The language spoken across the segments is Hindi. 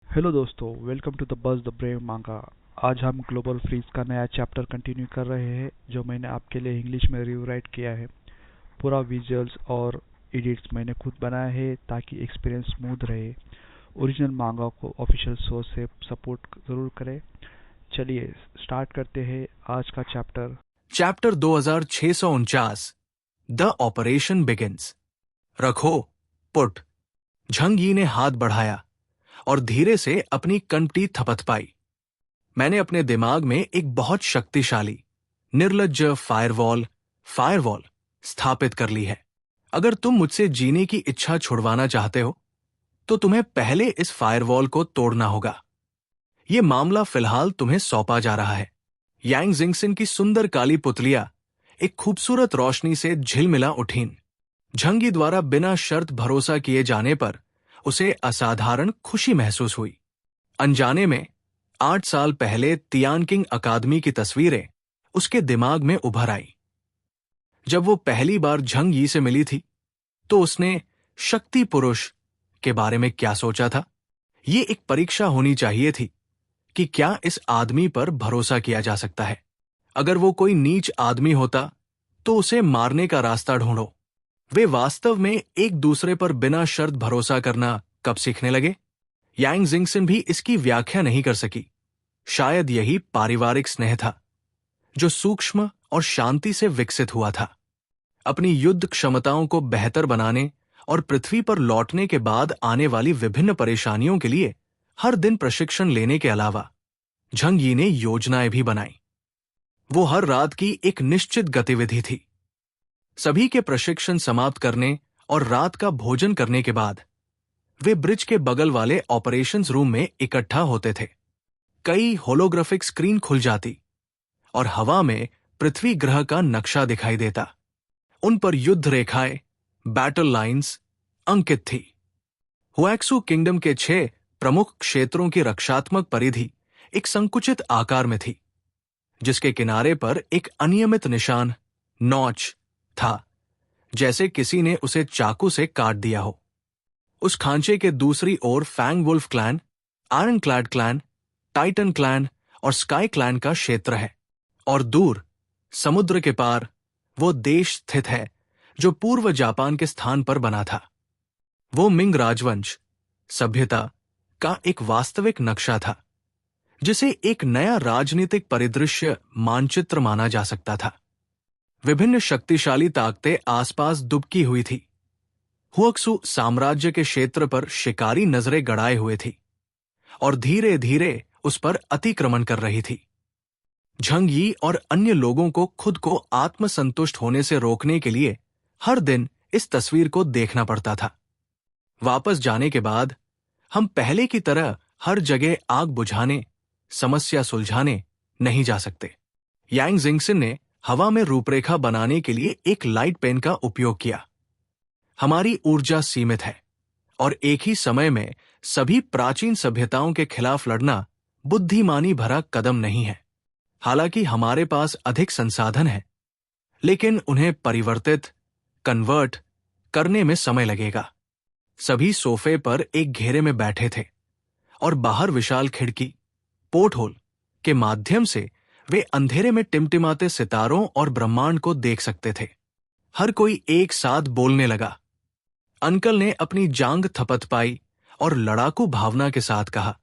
हेलो दोस्तों, welcome to the buzz the brave manga. आज हम ग्लोबल फ्रीज का नया चैप्टर कंटिन्यू कर रहे हैं जो मैंने आपके लिए इंग्लिश में रिवराइट किया है। पूरा विजुअल्स और एडिट्स मैंने खुद बनाया है ताकि एक्सपीरियंस स्मूथ रहे। ओरिजिनल मांगा को ऑफिशियल सोर्स से सपोर्ट जरूर करें। चलिए स्टार्ट करते हैं आज का chapter. Chapter 2649 the operation begins. रखो पुट। झंग यी ने हाथ बढ़ाया और धीरे से अपनी कंठी थपथपाई। मैंने अपने दिमाग में एक बहुत शक्तिशाली निर्लज्ज फायरवॉल स्थापित कर ली है। अगर तुम मुझसे जीने की इच्छा छुड़वाना चाहते हो तो तुम्हें पहले इस फायरवॉल को तोड़ना होगा। यह मामला फिलहाल तुम्हें सौंपा जा रहा है। यांग जिंगसिन की सुंदर काली पुतलियां एक खूबसूरत रोशनी से झिलमिला उठीं। झंगी द्वारा बिना शर्त भरोसा किए जाने पर उसे असाधारण खुशी महसूस हुई। अनजाने में 8 साल पहले तियानकिंग अकादमी की तस्वीरें उसके दिमाग में उभर आई। जब वो पहली बार झंग यी से मिली थी तो उसने शक्ति पुरुष के बारे में क्या सोचा था। ये एक परीक्षा होनी चाहिए थी कि क्या इस आदमी पर भरोसा किया जा सकता है। अगर वो कोई नीच आदमी होता तो उसे मारने का रास्ता ढूंढो। वे वास्तव में एक दूसरे पर बिना शर्त भरोसा करना कब सीखने लगे? यांग जिंगसिन भी इसकी व्याख्या नहीं कर सकी। शायद यही पारिवारिक स्नेह था जो सूक्ष्म और शांति से विकसित हुआ था। अपनी युद्ध क्षमताओं को बेहतर बनाने और पृथ्वी पर लौटने के बाद आने वाली विभिन्न परेशानियों के लिए हर दिन प्रशिक्षण लेने के अलावा झंग यी ने योजनाएं भी बनाई। वो हर रात की एक निश्चित गतिविधि थी। सभी के प्रशिक्षण समाप्त करने और रात का भोजन करने के बाद वे ब्रिज के बगल वाले ऑपरेशंस रूम में इकट्ठा होते थे। कई होलोग्राफिक स्क्रीन खुल जाती और हवा में पृथ्वी ग्रह का नक्शा दिखाई देता। उन पर युद्ध रेखाएं, बैटल लाइंस अंकित थी। हुएक्सू किंगडम के 6 प्रमुख क्षेत्रों की रक्षात्मक परिधि एक संकुचित आकार में थी, जिसके किनारे पर एक अनियमित निशान नॉच था, जैसे किसी ने उसे चाकू से काट दिया हो। उस खांचे के दूसरी ओर Fang wolf Clan, Iron clad clan, Titan Clan और स्काई क्लैन का क्षेत्र है। और दूर समुद्र के पार वो देश स्थित है जो पूर्व जापान के स्थान पर बना था। वो मिंग राजवंश सभ्यता का एक वास्तविक नक्शा था, जिसे एक नया राजनीतिक परिदृश्य मानचित्र माना जा सकता था। विभिन्न शक्तिशाली ताकतें आसपास दुबकी हुई थी। हुएक्सू साम्राज्य के क्षेत्र पर शिकारी नजरें गड़ाए हुए थी और धीरे धीरे उस पर अतिक्रमण कर रही थी। झंग यी और अन्य लोगों को खुद को आत्मसंतुष्ट होने से रोकने के लिए हर दिन इस तस्वीर को देखना पड़ता था। वापस जाने के बाद हम पहले की तरह हर जगह आग बुझाने, समस्या सुलझाने नहीं जा सकते। यांग जिंगसिन ने हवा में रूपरेखा बनाने के लिए एक लाइट पेन का उपयोग किया। हमारी ऊर्जा सीमित है और एक ही समय में सभी प्राचीन सभ्यताओं के खिलाफ लड़ना बुद्धिमानी भरा कदम नहीं है। हालांकि हमारे पास अधिक संसाधन है, लेकिन उन्हें कन्वर्ट करने में समय लगेगा। सभी सोफे पर एक घेरे में बैठे थे और बाहर विशाल खिड़की पोर्ट होल के माध्यम से वे अंधेरे में टिमटिमाते सितारों और ब्रह्मांड को देख सकते थे। हर कोई एक साथ बोलने लगा। अंकल ने अपनी जांग थपथपाई और लड़ाकू भावना के साथ कहा,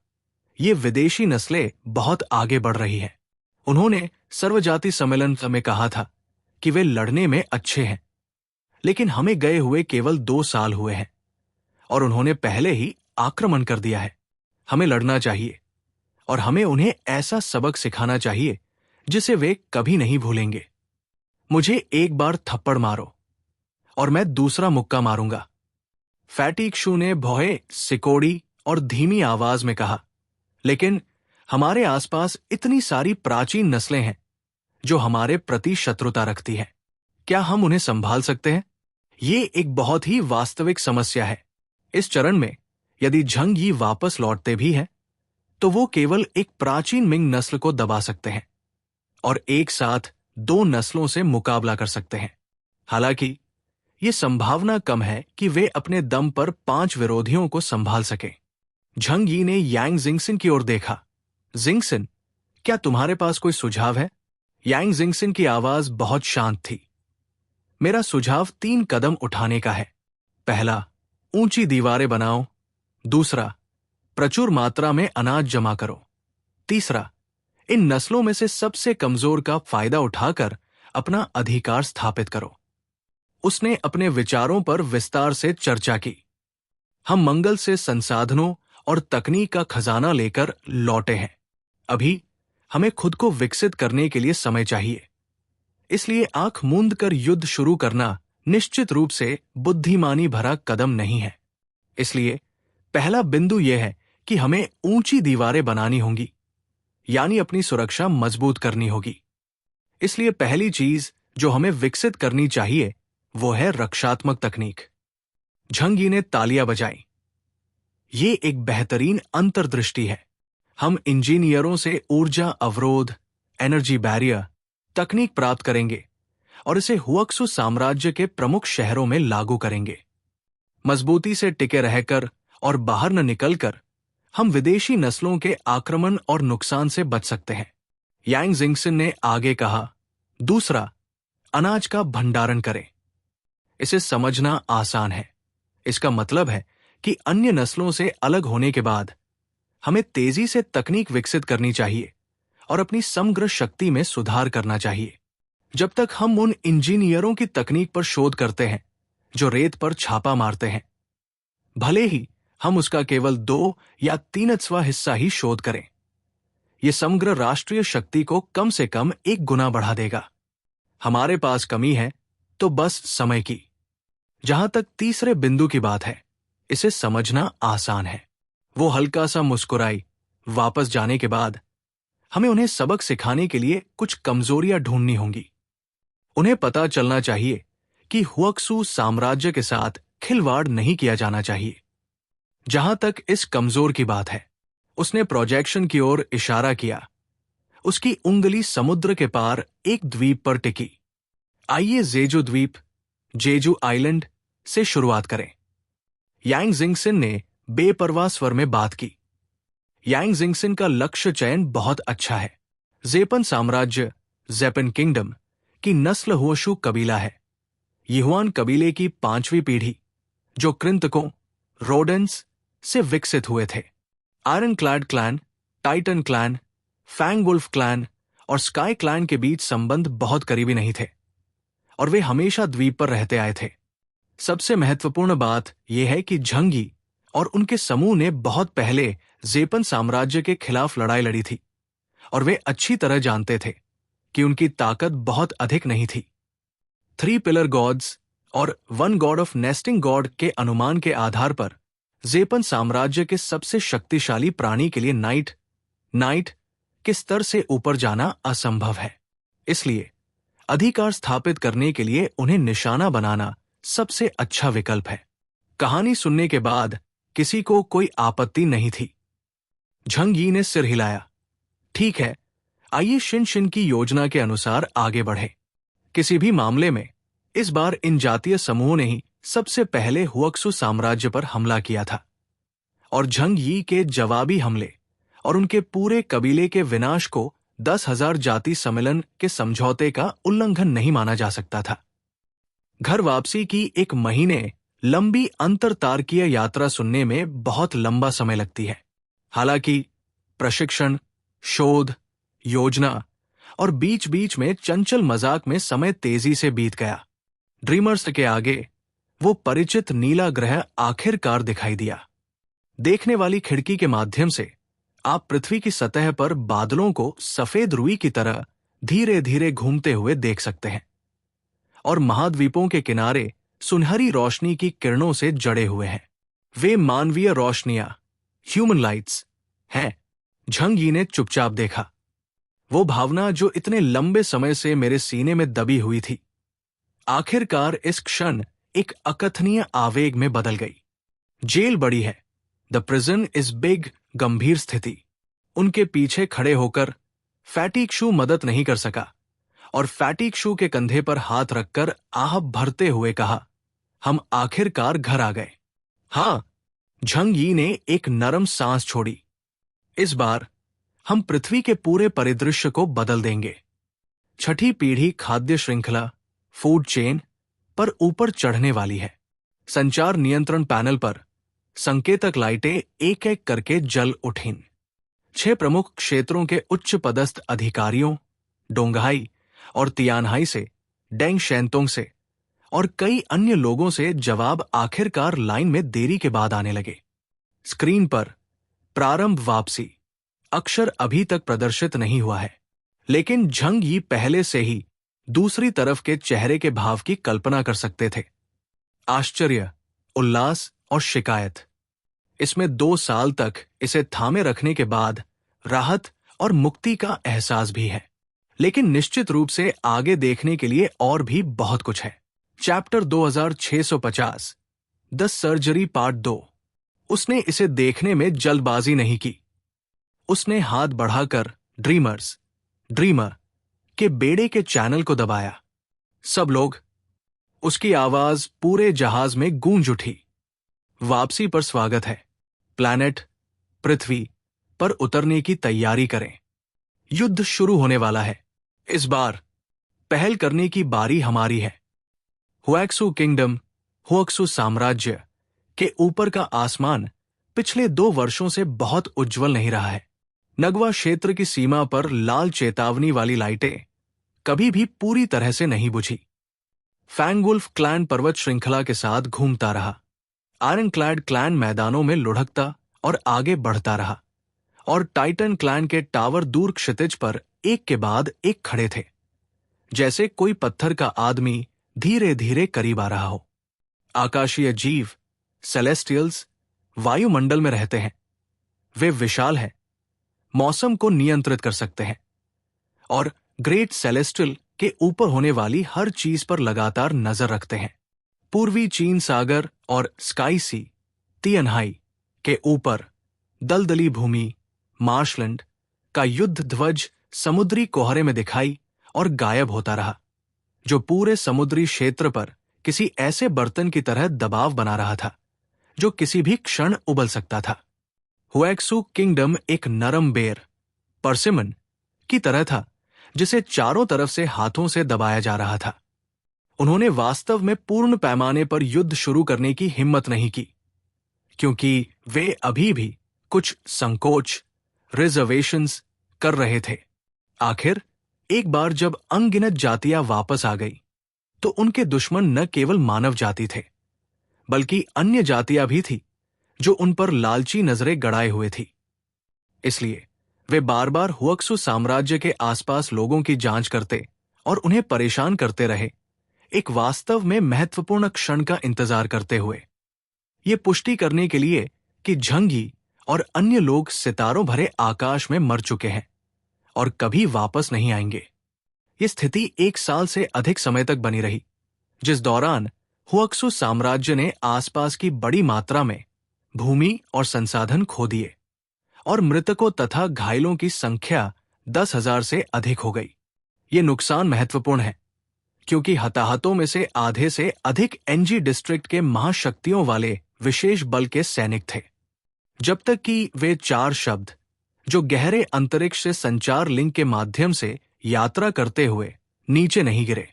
ये विदेशी नस्लें बहुत आगे बढ़ रही हैं। उन्होंने सर्वजाति सम्मेलन में कहा था कि वे लड़ने में अच्छे हैं, लेकिन हमें गए हुए केवल 2 साल हुए हैं और उन्होंने पहले ही आक्रमण कर दिया है। हमें लड़ना चाहिए और हमें उन्हें ऐसा सबक सिखाना चाहिए जिसे वे कभी नहीं भूलेंगे। मुझे एक बार थप्पड़ मारो और मैं दूसरा मुक्का मारूंगा। फैटी क्षू ने भौहे, सिकोड़ी और धीमी आवाज में कहा, लेकिन हमारे आसपास इतनी सारी प्राचीन नस्लें हैं जो हमारे प्रति शत्रुता रखती हैं। क्या हम उन्हें संभाल सकते हैं? ये एक बहुत ही वास्तविक समस्या है। इस चरण में यदि झंग यी वापस लौटते भी हैं तो वो केवल एक प्राचीन मिंग नस्ल को दबा सकते हैं और एक साथ 2 नस्लों से मुकाबला कर सकते हैं। हालांकि ये संभावना कम है कि वे अपने दम पर 5 विरोधियों को संभाल सकें। झंग यी ने यांग जिंगसिन की ओर देखा। जिंगसिन, क्या तुम्हारे पास कोई सुझाव है? यांग जिंगसिन की आवाज बहुत शांत थी। मेरा सुझाव 3 कदम उठाने का है। पहला, ऊंची दीवारें बनाओ। दूसरा, प्रचुर मात्रा में अनाज जमा करो। तीसरा, इन नस्लों में से सबसे कमजोर का फायदा उठाकर अपना अधिकार स्थापित करो। उसने अपने विचारों पर विस्तार से चर्चा की। हम मंगल से संसाधनों और तकनीक का खजाना लेकर लौटे हैं। अभी हमें खुद को विकसित करने के लिए समय चाहिए। इसलिए आंख मूंद कर युद्ध शुरू करना निश्चित रूप से बुद्धिमानी भरा कदम नहीं है। इसलिए पहला बिंदु यह है कि हमें ऊंची दीवारें बनानी होंगी, यानी अपनी सुरक्षा मजबूत करनी होगी। इसलिए पहली चीज जो हमें विकसित करनी चाहिए वो है रक्षात्मक तकनीक। झंग यी ने तालियां बजाई। ये एक बेहतरीन अंतर्दृष्टि है। हम इंजीनियरों से ऊर्जा अवरोध, एनर्जी बैरियर तकनीक प्राप्त करेंगे और इसे हुआक्सु साम्राज्य के प्रमुख शहरों में लागू करेंगे। मजबूती से टिके रहकर और बाहर न निकलकर हम विदेशी नस्लों के आक्रमण और नुकसान से बच सकते हैं। यांग जिंगसिन ने आगे कहा, दूसरा, अनाज का भंडारण करें। इसे समझना आसान है। इसका मतलब है कि अन्य नस्लों से अलग होने के बाद हमें तेजी से तकनीक विकसित करनी चाहिए और अपनी समग्र शक्ति में सुधार करना चाहिए। जब तक हम उन इंजीनियरों की तकनीक पर शोध करते हैं जो रेत पर छापा मारते हैं, भले ही हम उसका केवल 2 या 3वां हिस्सा ही शोध करें, यह समग्र राष्ट्रीय शक्ति को कम से कम 1 गुना बढ़ा देगा। हमारे पास कमी है तो बस समय की। जहां तक तीसरे बिंदु की बात है, इसे समझना आसान है। वो हल्का सा मुस्कुराई। वापस जाने के बाद हमें उन्हें सबक सिखाने के लिए कुछ कमजोरियां ढूंढनी होंगी। उन्हें पता चलना चाहिए कि हुआक्सु साम्राज्य के साथ खिलवाड़ नहीं किया जाना चाहिए। जहां तक इस कमजोर की बात है, उसने प्रोजेक्शन की ओर इशारा किया। उसकी उंगली समुद्र के पार एक द्वीप पर टिकी। आइए जेजू द्वीप, जेजू आइलैंड से शुरुआत करें। यांग जिंगसिन ने बेपरवाह स्वर में बात की। यांग जिंगसिन का लक्ष्य चयन बहुत अच्छा है। जेपन साम्राज्य, जेपन किंगडम की नस्ल हुआशु कबीला है। यिहुआन कबीले की 5वीं पीढ़ी, जो कृंतकों, रोडेंट्स से विकसित हुए थे। Iron clad clan, Titan clan, fang wolf clan और स्काई क्लैन के बीच संबंध बहुत करीबी नहीं थे और वे हमेशा द्वीप पर रहते आए थे। सबसे महत्वपूर्ण बात यह है कि झंग यी और उनके समूह ने बहुत पहले जेपन साम्राज्य के खिलाफ लड़ाई लड़ी थी और वे अच्छी तरह जानते थे कि उनकी ताकत बहुत अधिक नहीं थी। 3 पिलर गॉड्स और 1 गॉड ऑफ नेस्टिंग गॉड के अनुमान के आधार पर जेपन साम्राज्य के सबसे शक्तिशाली प्राणी के लिए नाइट के स्तर से ऊपर जाना असंभव है। इसलिए अधिकार स्थापित करने के लिए उन्हें निशाना बनाना सबसे अच्छा विकल्प है। कहानी सुनने के बाद किसी को कोई आपत्ति नहीं थी। झंग यी ने सिर हिलाया। ठीक है, आइए शिन की योजना के अनुसार आगे बढ़े। किसी भी मामले में इस बार इन जातीय समूहों ने ही सबसे पहले हुआक्सु साम्राज्य पर हमला किया था और झंग यी के जवाबी हमले और उनके पूरे कबीले के विनाश को 10,000 जाति सम्मेलन के समझौते का उल्लंघन नहीं माना जा सकता था। घर वापसी की 1 महीने लंबी अंतरतारकीय यात्रा सुनने में बहुत लंबा समय लगती है। हालांकि प्रशिक्षण, शोध, योजना और बीच बीच में चंचल मजाक में समय तेजी से बीत गया। ड्रीमर्स के आगे वो परिचित नीला ग्रह आखिरकार दिखाई दिया। देखने वाली खिड़की के माध्यम से आप पृथ्वी की सतह पर बादलों को सफेद रुई की तरह धीरे धीरे घूमते हुए देख सकते हैं और महाद्वीपों के किनारे सुनहरी रोशनी की किरणों से जड़े हुए हैं। वे मानवीय रोशनियां, ह्यूमन लाइट्स हैं। झंग यी ने चुपचाप देखा। वो भावना जो इतने लंबे समय से मेरे सीने में दबी हुई थी, आखिरकार इस क्षण एक अकथनीय आवेग में बदल गई। जेल बड़ी है, द प्रिजन इज बिग, गंभीर स्थिति। उनके पीछे खड़े होकर फैटिक शू मदद नहीं कर सका और फैटिक शू के कंधे पर हाथ रखकर आह भरते हुए कहा, हम आखिरकार घर आ गए। हाँ, झंग यी ने एक नरम सांस छोड़ी। इस बार हम पृथ्वी के पूरे परिदृश्य को बदल देंगे। छठी पीढ़ी खाद्य श्रृंखला फूड चेन पर ऊपर चढ़ने वाली है। संचार नियंत्रण पैनल पर संकेतक लाइटें एक एक करके जल उठीं। 6 प्रमुख क्षेत्रों के उच्च पदस्थ अधिकारियों डोंगहाई और तियानहाई से, डेंग शेंतोंग से और कई अन्य लोगों से जवाब आखिरकार लाइन में देरी के बाद आने लगे। स्क्रीन पर प्रारंभ वापसी अक्षर अभी तक प्रदर्शित नहीं हुआ है, लेकिन झंग यी पहले से ही दूसरी तरफ के चेहरे के भाव की कल्पना कर सकते थे। आश्चर्य, उल्लास और शिकायत। इसमें 2 साल तक इसे थामे रखने के बाद राहत और मुक्ति का एहसास भी है, लेकिन निश्चित रूप से आगे देखने के लिए और भी बहुत कुछ है। Chapter 2650 the surgery part 2। उसने इसे देखने में जल्दबाजी नहीं की। उसने हाथ बढ़ाकर ड्रीमर के बेड़े के चैनल को दबाया। सब लोग, उसकी आवाज पूरे जहाज में गूंज उठी। वापसी पर स्वागत है। प्लैनेट पृथ्वी पर उतरने की तैयारी करें। युद्ध शुरू होने वाला है। इस बार पहल करने की बारी हमारी है। हुएक्सू किंगडम, हुएक्सू साम्राज्य के ऊपर का आसमान पिछले 2 वर्षों से बहुत उज्जवल नहीं रहा है। नगवा क्षेत्र की सीमा पर लाल चेतावनी वाली लाइटें कभी भी पूरी तरह से नहीं बुझी। फैंगवुल्फ क्लैन पर्वत श्रृंखला के साथ घूमता रहा। आयरनक्लैड क्लैन मैदानों में लुढ़कता और आगे बढ़ता रहा, और टाइटन क्लैन के टावर दूर क्षितिज पर एक के बाद एक खड़े थे, जैसे कोई पत्थर का आदमी धीरे धीरे करीब आ रहा हो। आकाशीय जीव सेलेस्टियल्स वायुमंडल में रहते हैं। वे विशाल हैं, मौसम को नियंत्रित कर सकते हैं और ग्रेट सेलेस्टियल के ऊपर होने वाली हर चीज पर लगातार नजर रखते हैं। पूर्वी चीन सागर और स्काई सी तियनहाई के ऊपर दलदली भूमि मार्शलैंड का युद्ध ध्वज समुद्री कोहरे में दिखाई और गायब होता रहा, जो पूरे समुद्री क्षेत्र पर किसी ऐसे बर्तन की तरह दबाव बना रहा था जो किसी भी क्षण उबल सकता था। हुएक्सू किंगडम एक नरम बेर परसिमन की तरह था, जिसे चारों तरफ से हाथों से दबाया जा रहा था। उन्होंने वास्तव में पूर्ण पैमाने पर युद्ध शुरू करने की हिम्मत नहीं की, क्योंकि वे अभी भी कुछ संकोच रिजर्वेशंस कर रहे थे। आखिर एक बार जब अनगिनत जातियां वापस आ गई, तो उनके दुश्मन न केवल मानव जाति थे, बल्कि अन्य जातियां भी थी जो उन पर लालची नजरें गड़ाए हुए थी। इसलिए वे बार बार हुएक्सू साम्राज्य के आसपास लोगों की जांच करते और उन्हें परेशान करते रहे, एक वास्तव में महत्वपूर्ण क्षण का इंतजार करते हुए, ये पुष्टि करने के लिए कि झंग यी और अन्य लोग सितारों भरे आकाश में मर चुके हैं और कभी वापस नहीं आएंगे। ये स्थिति 1 साल से अधिक समय तक बनी रही, जिस दौरान हुएक्सू साम्राज्य ने आसपास की बड़ी मात्रा में भूमि और संसाधन खो दिए और मृतकों तथा घायलों की संख्या 10,000 से अधिक हो गई। ये नुकसान महत्वपूर्ण है, क्योंकि हताहतों में से आधे से अधिक एनजी डिस्ट्रिक्ट के महाशक्तियों वाले विशेष बल के सैनिक थे, जब तक कि वे 4 शब्द जो गहरे अंतरिक्ष से संचार लिंक के माध्यम से यात्रा करते हुए नीचे नहीं गिरे।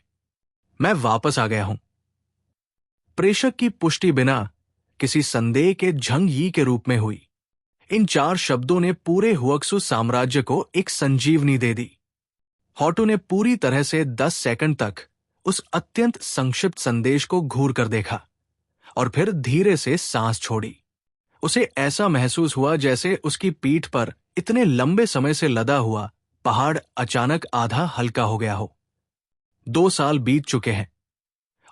मैं वापस आ गया हूं। प्रेषक की पुष्टि बिना किसी संदेह के झंग यी के रूप में हुई। इन 4 शब्दों ने पूरे हुएक्सू साम्राज्य को एक संजीवनी दे दी। हॉटो ने पूरी तरह से 10 सेकंड तक उस अत्यंत संक्षिप्त संदेश को घूर कर देखा और फिर धीरे से सांस छोड़ी। उसे ऐसा महसूस हुआ जैसे उसकी पीठ पर इतने लंबे समय से लदा हुआ पहाड़ अचानक आधा हल्का हो गया हो। 2 साल बीत चुके हैं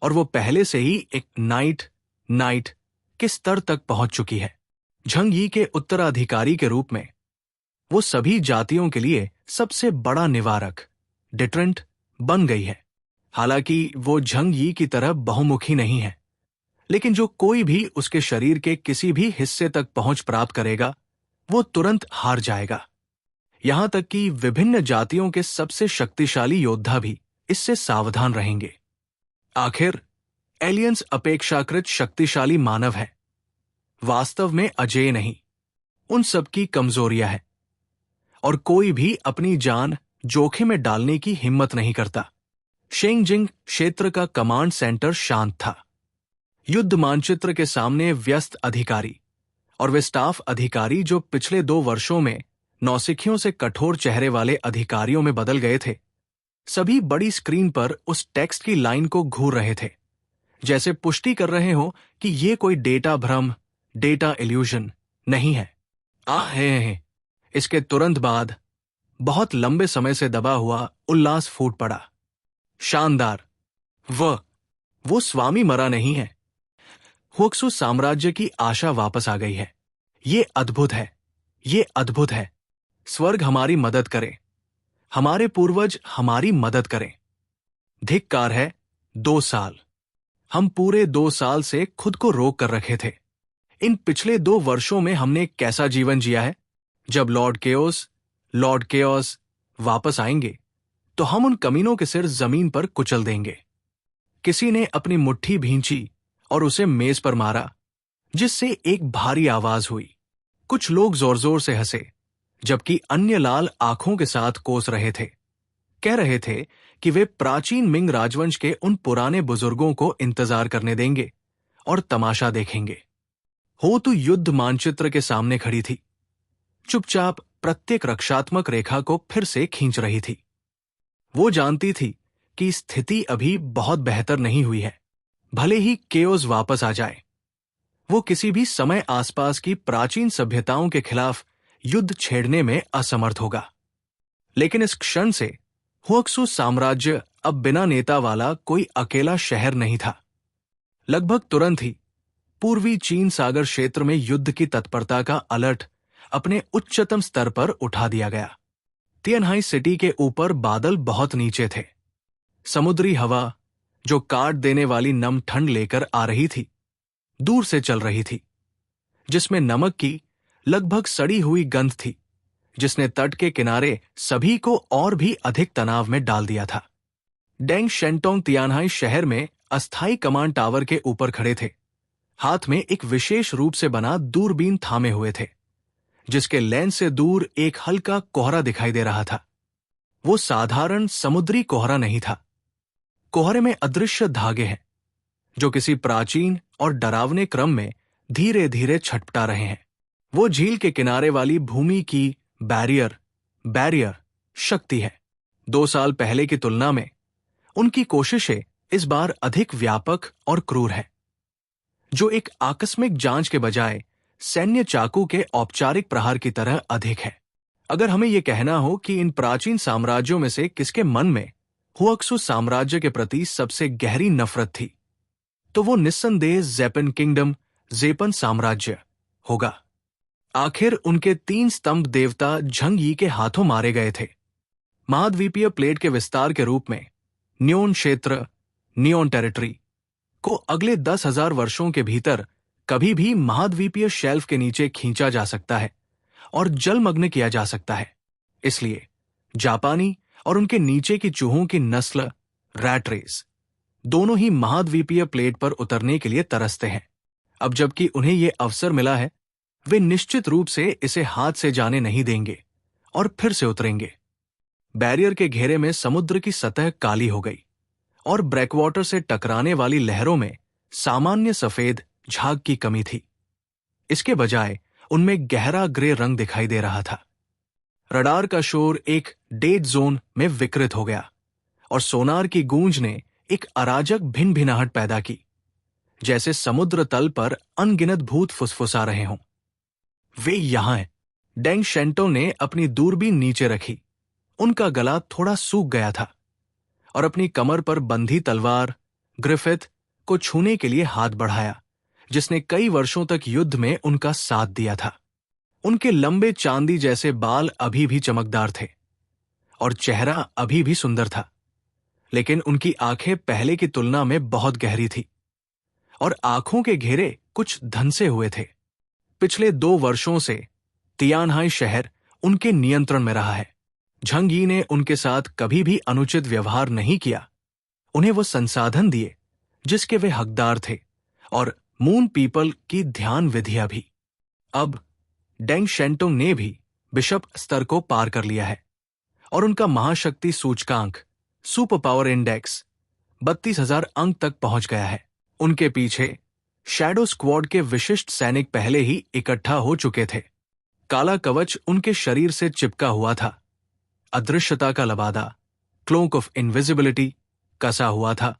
और वो पहले से ही एक नाइट के स्तर तक पहुंच चुकी है। झंग यी के उत्तराधिकारी के रूप में वो सभी जातियों के लिए सबसे बड़ा निवारक डिटरेंट बन गई है। हालांकि वो झंग यी की तरह बहुमुखी नहीं है, लेकिन जो कोई भी उसके शरीर के किसी भी हिस्से तक पहुंच प्राप्त करेगा, वो तुरंत हार जाएगा। यहां तक कि विभिन्न जातियों के सबसे शक्तिशाली योद्धा भी इससे सावधान रहेंगे। आखिर एलियंस अपेक्षाकृत शक्तिशाली मानव है। वास्तव में अजेय नहीं, उन सबकी कमजोरियां हैं, और कोई भी अपनी जान जोखिम में डालने की हिम्मत नहीं करता। शेंगजिंग क्षेत्र का कमांड सेंटर शांत था। युद्ध मानचित्र के सामने व्यस्त अधिकारी और वे स्टाफ अधिकारी जो पिछले 2 वर्षों में नौसिखियों से कठोर चेहरे वाले अधिकारियों में बदल गए थे, सभी बड़ी स्क्रीन पर उस टेक्स्ट की लाइन को घूर रहे थे, जैसे पुष्टि कर रहे हो कि ये कोई डेटा भ्रम, डेटा इल्यूजन नहीं है। है। इसके तुरंत बाद बहुत लंबे समय से दबा हुआ उल्लास फूट पड़ा। शानदार! वो स्वामी मरा नहीं है। हुक्सु साम्राज्य की आशा वापस आ गई है। ये अद्भुत है, ये अद्भुत है। स्वर्ग हमारी मदद करे, हमारे पूर्वज हमारी मदद करें। धिक्कार है, 2 साल। हम पूरे 2 साल से खुद को रोक कर रखे थे। इन पिछले 2 वर्षों में हमने कैसा जीवन जिया है। जब लॉर्ड केओस वापस आएंगे तो हम उन कमीनों के सिर जमीन पर कुचल देंगे। किसी ने अपनी मुट्ठी भींची और उसे मेज पर मारा, जिससे एक भारी आवाज हुई। कुछ लोग जोर जोर से हंसे, जबकि अन्य लाल आंखों के साथ कोस रहे थे। कह रहे थे कि वे प्राचीन मिंग राजवंश के उन पुराने बुजुर्गों को इंतजार करने देंगे और तमाशा देखेंगे। हो तो युद्ध मानचित्र के सामने खड़ी थी, चुपचाप प्रत्येक रक्षात्मक रेखा को फिर से खींच रही थी। वो जानती थी कि स्थिति अभी बहुत बेहतर नहीं हुई है। भले ही केओस वापस आ जाए, वो किसी भी समय आसपास की प्राचीन सभ्यताओं के खिलाफ युद्ध छेड़ने में असमर्थ होगा। लेकिन इस क्षण से हुक्सु साम्राज्य अब बिना नेता वाला कोई अकेला शहर नहीं था। लगभग तुरंत ही पूर्वी चीन सागर क्षेत्र में युद्ध की तत्परता का अलर्ट अपने उच्चतम स्तर पर उठा दिया गया। तियानहाई सिटी के ऊपर बादल बहुत नीचे थे। समुद्री हवा, जो काट देने वाली नम ठंड लेकर आ रही थी, दूर से चल रही थी, जिसमें नमक की लगभग सड़ी हुई गंध थी, जिसने तट के किनारे सभी को और भी अधिक तनाव में डाल दिया था। डेंग शेंटोंग तियानहाई शहर में अस्थायी कमांड टावर के ऊपर खड़े थे। हाथ में एक विशेष रूप से बना दूरबीन थामे हुए थे, जिसके लेंस से दूर एक हल्का कोहरा दिखाई दे रहा था। वो साधारण समुद्री कोहरा नहीं था। कोहरे में अदृश्य धागे हैं, जो किसी प्राचीन और डरावने क्रम में धीरे धीरे छटपटा रहे हैं। वो झील के किनारे वाली भूमि की बैरियर शक्ति है। 2 साल पहले की तुलना में उनकी कोशिशें इस बार अधिक व्यापक और क्रूर है, जो एक आकस्मिक जांच के बजाय सैन्य चाकू के औपचारिक प्रहार की तरह अधिक है। अगर हमें यह कहना हो कि इन प्राचीन साम्राज्यों में से किसके मन में हुक्सु साम्राज्य के प्रति सबसे गहरी नफरत थी, तो वो निस्संदेह जेपन साम्राज्य होगा। आखिर उनके 3 स्तंभ देवता झंग के हाथों मारे गए थे। महाद्वीपीय प्लेट के विस्तार के रूप में न्योन क्षेत्र, नियोन टेरिटरी को अगले 10,000 वर्षों के भीतर कभी भी महाद्वीपीय शेल्फ के नीचे खींचा जा सकता है और जलमग्न किया जा सकता है। इसलिए जापानी और उनके नीचे की चूहों की नस्ल रैट रेस दोनों ही महाद्वीपीय प्लेट पर उतरने के लिए तरसते हैं। अब जबकि उन्हें यह अवसर मिला है, वे निश्चित रूप से इसे हाथ से जाने नहीं देंगे और फिर से उतरेंगे। बैरियर के घेरे में समुद्र की सतह काली हो गई और ब्रेकवाटर से टकराने वाली लहरों में सामान्य सफेद झाग की कमी थी। इसके बजाय उनमें गहरा ग्रे रंग दिखाई दे रहा था। रडार का शोर एक डेड जोन में विकृत हो गया और सोनार की गूंज ने एक अराजक भिनभिनाहट पैदा की, जैसे समुद्र तल पर अनगिनत भूत फुसफुसा रहे हों। वे यहां हैं। डेंग शेंटो ने अपनी दूरबीन नीचे रखी। उनका गला थोड़ा सूख गया था और अपनी कमर पर बंधी तलवार ग्रिफिथ को छूने के लिए हाथ बढ़ाया, जिसने कई वर्षों तक युद्ध में उनका साथ दिया था। उनके लंबे चांदी जैसे बाल अभी भी चमकदार थे और चेहरा अभी भी सुंदर था, लेकिन उनकी आंखें पहले की तुलना में बहुत गहरी थी और आंखों के घेरे कुछ धंसे हुए थे। पिछले 2 वर्षों से तियानहाई शहर उनके नियंत्रण में रहा है। झंग यी ने उनके साथ कभी भी अनुचित व्यवहार नहीं किया। उन्हें वो संसाधन दिए जिसके वे हकदार थे और मून पीपल की ध्यान विधियां भी। अब डेंग शेंटुंग ने भी बिशप स्तर को पार कर लिया है और उनका महाशक्ति सूचकांक सुपर पावर इंडेक्स 32,000 अंक तक पहुंच गया है। उनके पीछे शैडो स्क्वाड के विशिष्ट सैनिक पहले ही इकट्ठा हो चुके थे। काला कवच उनके शरीर से चिपका हुआ था। अदृश्यता का लबादा, क्लोक ऑफ इनविजिबिलिटी, कसा हुआ था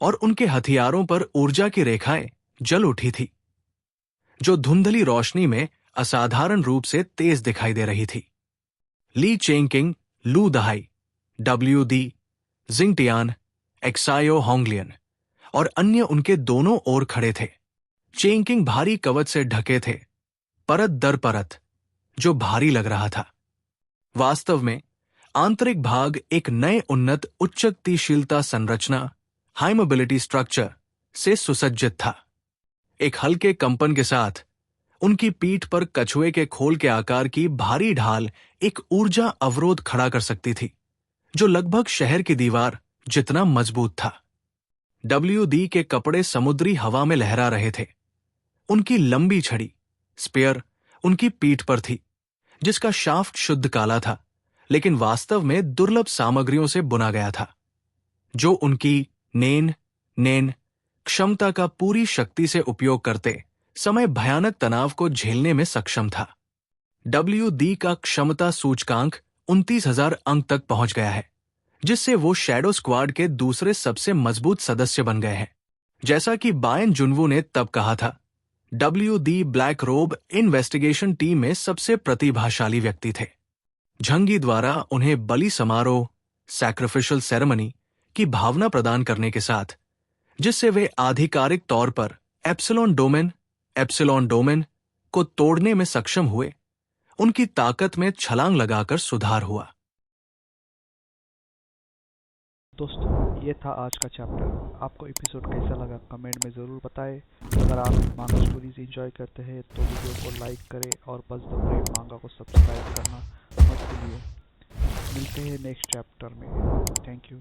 और उनके हथियारों पर ऊर्जा की रेखाएं जल उठी थी, जो धुंधली रोशनी में असाधारण रूप से तेज दिखाई दे रही थी। ली चेंगकिंग, लू दहाई, WD, जिंगटियान, एक्सायो होंगलियन और अन्य उनके दोनों ओर खड़े थे। चेंगकिंग भारी कवच से ढके थे, परत दर परत, जो भारी लग रहा था। वास्तव में आंतरिक भाग एक नए उन्नत उच्च गतिशीलता संरचना, हाई मोबिलिटी स्ट्रक्चर से सुसज्जित था। एक हल्के कंपन के साथ उनकी पीठ पर कछुए के खोल के आकार की भारी ढाल एक ऊर्जा अवरोध खड़ा कर सकती थी, जो लगभग शहर की दीवार जितना मजबूत था। WD के कपड़े समुद्री हवा में लहरा रहे थे। उनकी लंबी छड़ी, स्पेयर, उनकी पीठ पर थी, जिसका शाफ्ट शुद्ध काला था, लेकिन वास्तव में दुर्लभ सामग्रियों से बुना गया था, जो उनकी नेन क्षमता का पूरी शक्ति से उपयोग करते समय भयानक तनाव को झेलने में सक्षम था। WD का क्षमता सूचकांक 29,000 अंक तक पहुंच गया है, जिससे वो शैडो स्क्वाड के दूसरे सबसे मजबूत सदस्य बन गए हैं। जैसा कि बायन जुनवू ने तब कहा था, WD ब्लैक रोब इन्वेस्टिगेशन टीम में सबसे प्रतिभाशाली व्यक्ति थे। झंगी द्वारा उन्हें बलि समारोह, सैक्रिफिशियल सेरेमनी की भावना प्रदान करने के साथ, जिससे वे आधिकारिक तौर पर एप्सिलॉन डोमेन को तोड़ने में सक्षम हुए, उनकी ताकत में छलांग लगाकर सुधार हुआ। दोस्तों, ये था आज का चैप्टर। आपको एपिसोड कैसा लगा कमेंट में ज़रूर बताएं। अगर आप मांगा स्टोरीज एंजॉय करते हैं तो वीडियो को लाइक करें और बस द ब्रेव मांगा को सब्सक्राइब करना मत भूलिए। मिलते हैं नेक्स्ट चैप्टर में। Thank you.